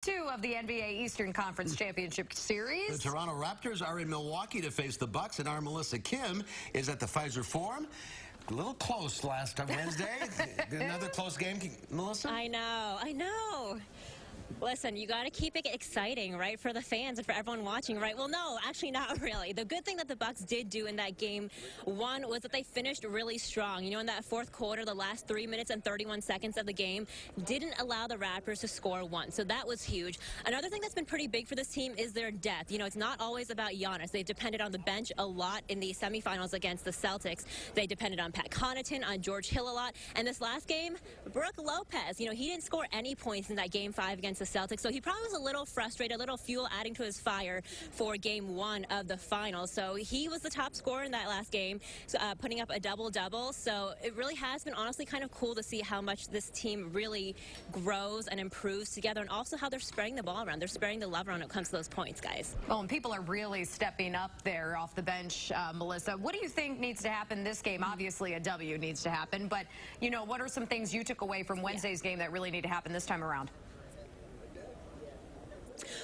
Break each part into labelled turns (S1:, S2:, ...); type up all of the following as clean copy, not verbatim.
S1: Two of the NBA Eastern Conference Championship Series.
S2: The Toronto Raptors are in Milwaukee to face the Bucks, and our Melissa Kim is at the Pfizer Forum. A little close last Wednesday. Another close game, Melissa?
S3: I know. Listen, you got to keep it exciting, right, for the fans and for everyone watching, right? Well, no, actually not really. The good thing that the Bucks did do in that game one was that they finished really strong. You know, in that fourth quarter, the last 3 minutes and 31 seconds of the game didn't allow the Raptors to score one. So that was huge. Another thing that's been pretty big for this team is their depth. You know, it's not always about Giannis. They depended on the bench a lot in the semifinals against the Celtics. They depended on Pat Connaughton, on George Hill a lot. And this last game, Brook Lopez, you know, he didn't score any points in that game 5 against the Celtics, so he probably was a little frustrated, a little fuel adding to his fire for game one of the finals. So he was the top scorer in that last game, putting up a double-double. So it really has been honestly kind of cool to see how much this team really grows and improves together, and also how they're spreading the ball around. They're spreading the love around when it comes to those points, guys.
S1: Well, and people are really stepping up there off the bench, Melissa. What do you think needs to happen this game? Obviously, a W needs to happen, but, you know, what are some things you took away from Wednesday's game that really need to happen this time around?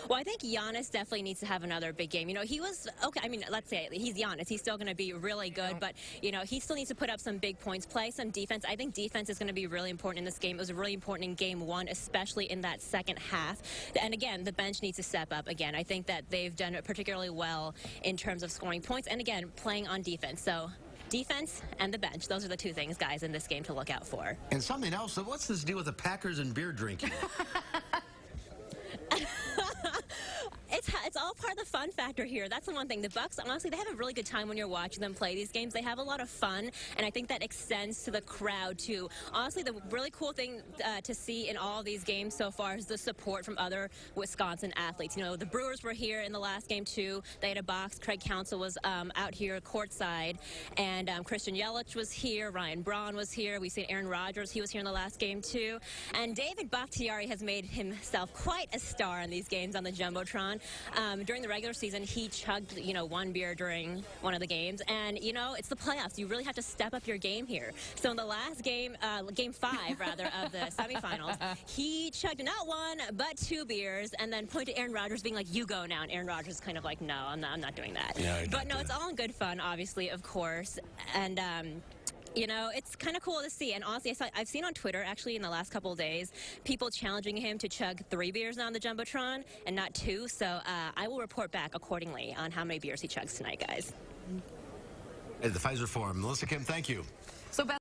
S3: Well, I think Giannis definitely needs to have another big game. You know, he was, okay, I mean, let's say he's Giannis. He's still going to be really good, but, you know, he still needs to put up some big points, play some defense. I think defense is going to be really important in this game. It was really important in game one, especially in that second half. And again, the bench needs to step up again. I think that they've done it particularly well in terms of scoring points and, again, playing on defense. So defense and the bench, those are the two things, guys, in this game to look out for.
S2: And something else, so what's this deal with the Packers and beer drinking?
S3: It's all part of the fun factor here. That's the one thing. The Bucks, honestly, they have a really good time when you're watching them play these games. They have a lot of fun, and I think that extends to the crowd, too. Honestly, the really cool thing to see in all of these games so far is the support from other Wisconsin athletes. You know, the Brewers were here in the last game, too. They had a box. Craig Counsell was out here courtside, and Christian Yelich was here. Ryan Braun was here. We've seen Aaron Rodgers. He was here in the last game, too. And David Bakhtiari has made himself quite a star in these games on the Jumbotron. During the regular season, he chugged, you know, one beer during one of the games. And, you know, it's the playoffs. You really have to step up your game here. So in the last game, game 5, rather, of the semifinals, he chugged not one, but 2 beers, and then pointed to Aaron Rodgers being like, you go now. And Aaron Rodgers is kind of like, no, I'm not doing that.
S2: Yeah,
S3: but no, it's all in good fun, obviously, of course. And, you know, it's kind of cool to see. And honestly, I've seen on Twitter, actually, in the last couple of days, people challenging him to chug 3 beers on the Jumbotron and not 2. So I will report back accordingly on how many beers he chugs tonight, guys.
S2: At the Pfizer Forum. Melissa Kim, thank you.
S1: So